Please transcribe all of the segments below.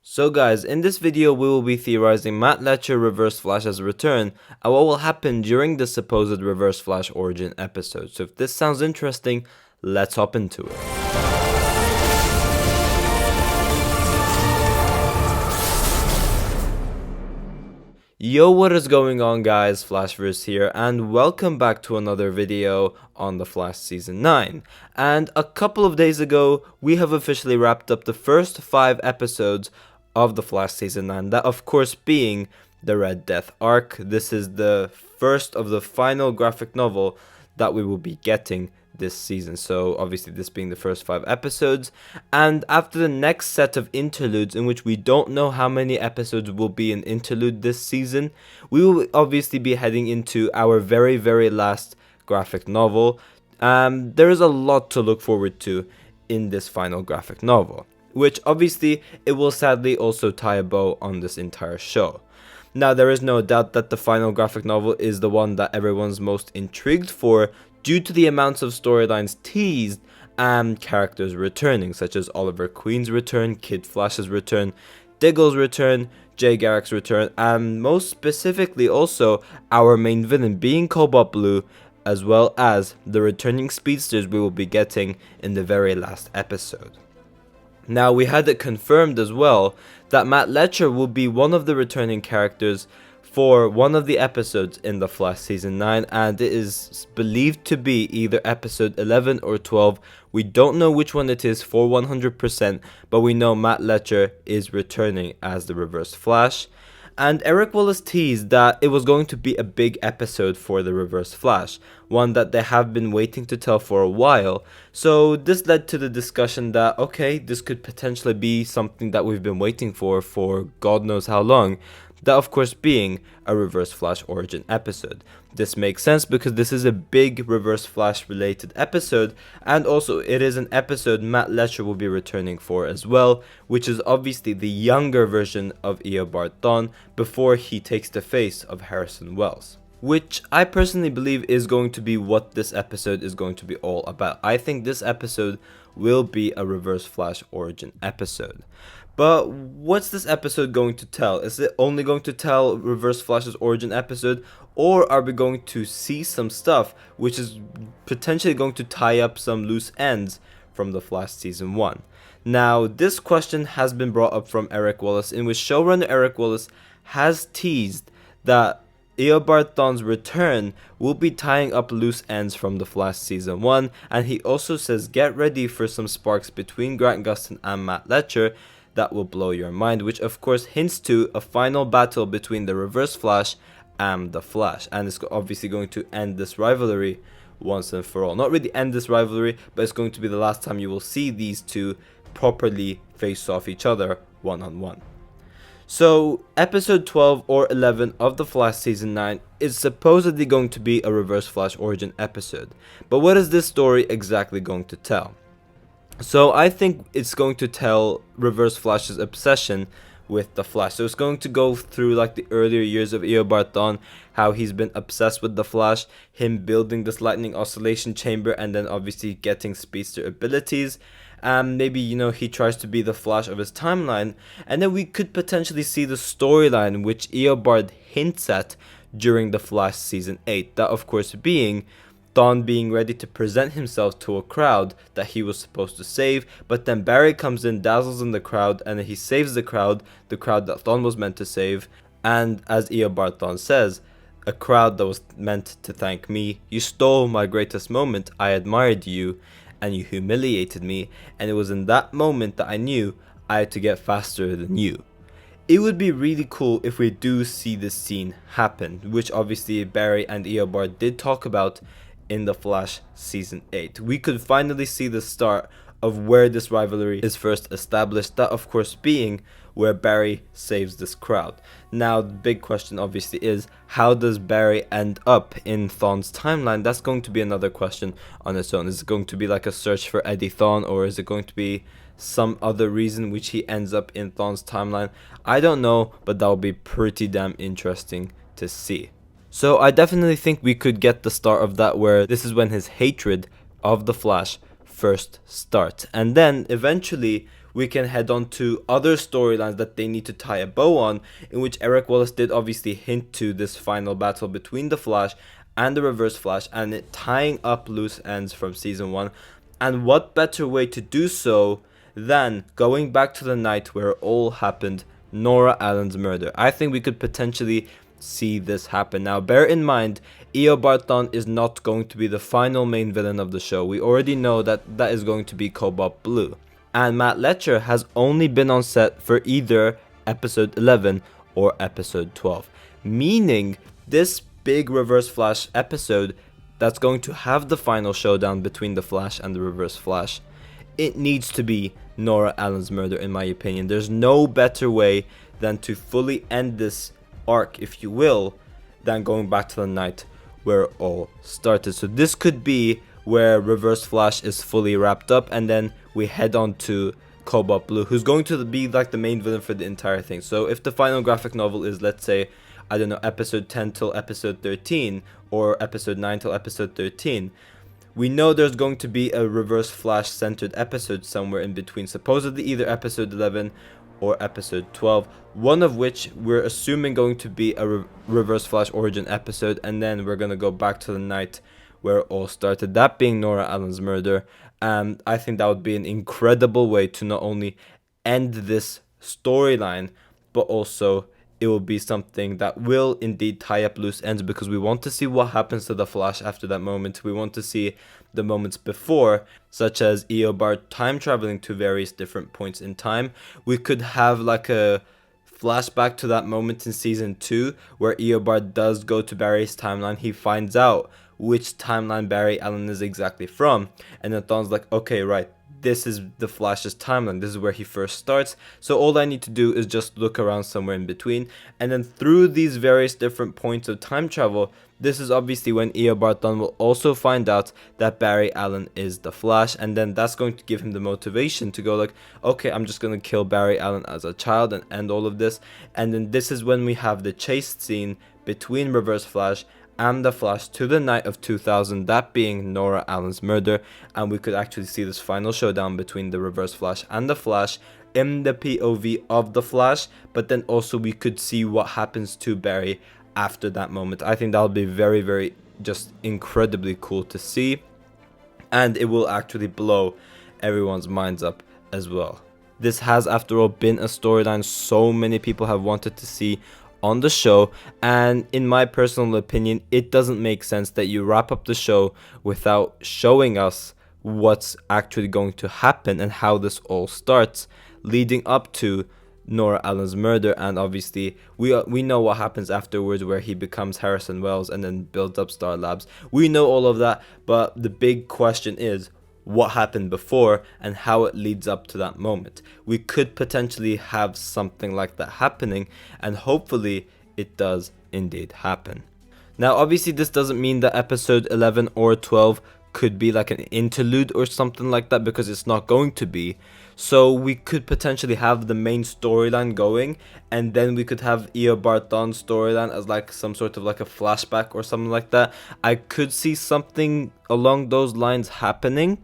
So guys, in this video we will be theorizing Matt Letcher Reverse Flash's return and what will happen during the supposed Reverse Flash origin episode. So if this sounds interesting, let's hop into it. Yo, what is going on guys, Flashverse here, and welcome back to another video on The Flash Season 9. And a couple of days ago, we have officially wrapped up the first 5 episodes of The Flash Season 9, that of course being the Red Death arc. This is the first of the final graphic novel that we will be getting this season, so obviously this being the first 5 episodes, and after the next set of interludes, in which we don't know how many episodes will be an interlude this season, we will obviously be heading into our very last graphic novel. There is a lot to look forward to in this final graphic novel, which obviously it will sadly also tie a bow on this entire show. Now, there is no doubt that the final graphic novel is the one that everyone's most intrigued for, due to the amounts of storylines teased and characters returning, such as Oliver Queen's return, Kid Flash's return, Diggle's return, Jay Garrick's return, and most specifically also our main villain being Cobalt Blue, as well as the returning speedsters we will be getting in the very last episode. Now, we had it confirmed as well that Matt Letcher will be one of the returning characters for one of the episodes in The Flash Season 9, and it is believed to be either episode 11 or 12. We don't know which one it is for 100%, but we know Matt Letcher is returning as the Reverse Flash. And Eric Wallace teased that it was going to be a big episode for the Reverse Flash, one that they have been waiting to tell for a while. So this led to the discussion that, okay, this could potentially be something that we've been waiting for God knows how long. That of course being a Reverse Flash origin episode. This makes sense because this is a big Reverse Flash related episode, and also it is an episode Matt Letcher will be returning for as well, which is obviously the younger version of Eobard Thawne before he takes the face of Harrison Wells, which I personally believe is going to be what this episode is going to be all about. I think this episode will be a Reverse Flash origin episode. But what's this episode going to tell? Is it only going to tell Reverse Flash's origin episode, or are we going to see some stuff which is potentially going to tie up some loose ends from The Flash Season 1? Now, this question has been brought up from Eric Wallace, in which showrunner Eric Wallace has teased that Eobard Thawne's return will be tying up loose ends from The Flash Season 1, and he also says get ready for some sparks between Grant Gustin and Matt Letcher that will blow your mind, which of course hints to a final battle between the Reverse Flash and the Flash, and it's obviously going to end this rivalry once and for all. Not really end this rivalry, but it's going to be the last time you will see these two properly face off each other one-on-one. So episode 12 or 11 of The Flash Season 9 is supposedly going to be a Reverse Flash origin episode, but what is this story exactly going to tell? So I think it's going to tell Reverse Flash's obsession with the Flash. So it's going to go through like the earlier years of Eobard Thawne, how he's been obsessed with the Flash, him building this lightning oscillation chamber, and then obviously getting speedster abilities. Maybe, he tries to be the Flash of his timeline, and then we could potentially see the storyline which Eobard hints at during The Flash Season 8. That of course being Thawne being ready to present himself to a crowd that he was supposed to save, but then Barry comes in, dazzles in the crowd, and he saves the crowd that Thawne was meant to save. And as Eobard Thawne says, a crowd that was meant to thank me. You stole my greatest moment. I admired you, and you humiliated me, and it was in that moment that I knew I had to get faster than you. It would be really cool if we do see this scene happen, which obviously Barry and Eobard did talk about in The Flash Season 8. We could finally see the start of where this rivalry is first established, that of course being where Barry saves this crowd. Now, the big question obviously is, how does Barry end up in Thawne's timeline? That's going to be another question on its own. Is it going to be like a search for Eddie Thawne, or is it going to be some other reason which he ends up in Thawne's timeline? I don't know, but that would be pretty damn interesting to see. So I definitely think we could get the start of that, where this is when his hatred of the Flash first starts, and then eventually we can head on to other storylines that they need to tie a bow on, in which Eric Wallace did obviously hint to this final battle between the Flash and the Reverse Flash, and it tying up loose ends from season 1. And what better way to do so than going back to the night where it all happened, Nora Allen's murder. I think we could potentially see this happen. Now, bear in mind, Eobard Thawne is not going to be the final main villain of the show. We already know that that is going to be Cobalt Blue. And Matt Letcher has only been on set for either episode 11 or episode 12. Meaning, this big Reverse Flash episode that's going to have the final showdown between the Flash and the Reverse Flash, it needs to be Nora Allen's murder, in my opinion. There's no better way than to fully end this arc, if you will, than going back to the night where it all started. So this could be where Reverse Flash is fully wrapped up, and then we head on to Cobalt Blue, who's going to be like the main villain for the entire thing. So if the final graphic novel is, let's say, I don't know, episode 10 till episode 13, or episode 9 till episode 13, we know there's going to be a Reverse Flash centered episode somewhere in between, supposedly either episode 11 or episode 12, one of which we're assuming going to be a Reverse Flash origin episode, and then we're going to go back to the night where it all started, that being Nora Allen's murder. And I think that would be an incredible way to not only end this storyline, but also it will be something that will indeed tie up loose ends, because we want to see what happens to the Flash after that moment. We want to see the moments before, such as Eobard time traveling to various different points in time. We could have like a flashback to that moment in season 2 where Eobard does go to Barry's timeline. He finds out which timeline Barry Allen is exactly from, and then Thawne's like, okay, right, this is the Flash's timeline, this is where he first starts, so all I need to do is just look around somewhere in between. And then through these various different points of time travel, this is obviously when Eobard Thawne will also find out that Barry Allen is the Flash, and then that's going to give him the motivation to go like, okay, I'm just going to kill Barry Allen as a child and end all of this. And then this is when we have the chase scene between Reverse Flash and the Flash to the night of 2000, that being Nora Allen's murder, and we could actually see this final showdown between the Reverse Flash and the Flash in the POV of the Flash, but then also we could see what happens to Barry after that moment. I think that would be very, very just incredibly cool to see, and it will actually blow everyone's minds up as well. This has, after all, been a storyline so many people have wanted to see on the show, and in my personal opinion, it doesn't make sense that you wrap up the show without showing us what's actually going to happen and how this all starts leading up to Nora Allen's murder. And obviously we know what happens afterwards, where he becomes Harrison Wells and then builds up Star Labs. We know all of that, but the big question is what happened before and how it leads up to that moment. We could potentially have something like that happening, and hopefully it does indeed happen. Now obviously this doesn't mean that episode 11 or 12 could be like an interlude or something like that, because it's not going to be. So we could potentially have the main storyline going, and then we could have Eobard Thawne's storyline as like some sort of like a flashback or something like that. I could see something along those lines happening,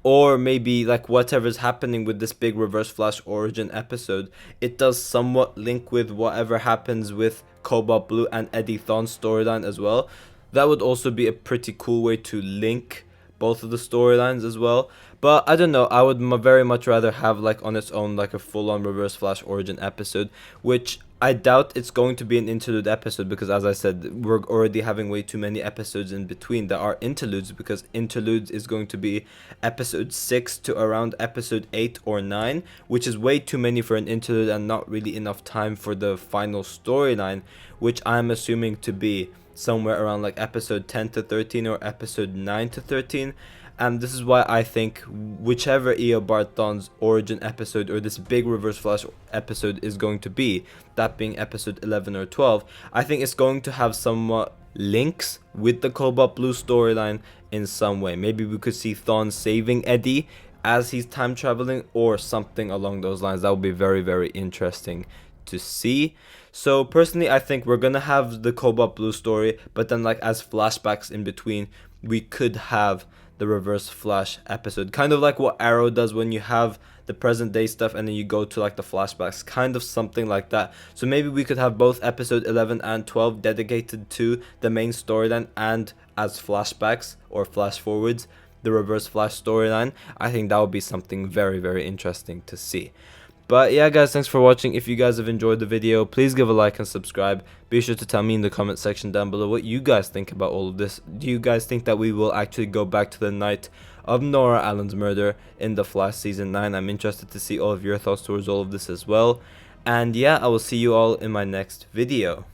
or maybe like whatever's happening with this big Reverse Flash origin episode, it does somewhat link with whatever happens with Cobalt Blue and Eddie Thawne's storyline as well. That would also be a pretty cool way to link both of the storylines as well. But I don't know, I would very much rather have like on its own like a full-on Reverse Flash origin episode, which I doubt it's going to be an interlude episode, because as I said, we're already having way too many episodes in between that are interludes, because interludes is going to be episode 6 to around episode 8 or 9, which is way too many for an interlude and not really enough time for the final storyline, which I'm assuming to be somewhere around like episode 10 to 13 or episode 9 to 13. And this is why I think whichever Eobard Thawne's origin episode or this big Reverse Flash episode is going to be, that being episode 11 or 12, I think it's going to have somewhat links with the Cobalt Blue storyline in some way. Maybe we could see Thawne saving Eddie as he's time traveling or something along those lines. That would be very, very interesting to see. So personally, I think we're gonna have the Cobalt Blue story, but then like as flashbacks in between, we could have the Reverse Flash episode, kind of like what Arrow does when you have the the present day stuff, and then you go to like the flashbacks, kind of something like that. So maybe we could have both episode 11 and 12 dedicated to the main storyline and as flashbacks or flash forwards, the reverse flash storyline. I think that would be something very, very interesting to see. But yeah guys, thanks for watching. If you guys have enjoyed the video, please give a like and subscribe. Be sure to tell me in the comment section down below what you guys think about all of this. Do you guys think that we will actually go back to the night of Nora Allen's murder in The Flash Season 9? I'm interested to see all of your thoughts towards all of this as well. And yeah, I will see you all in my next video.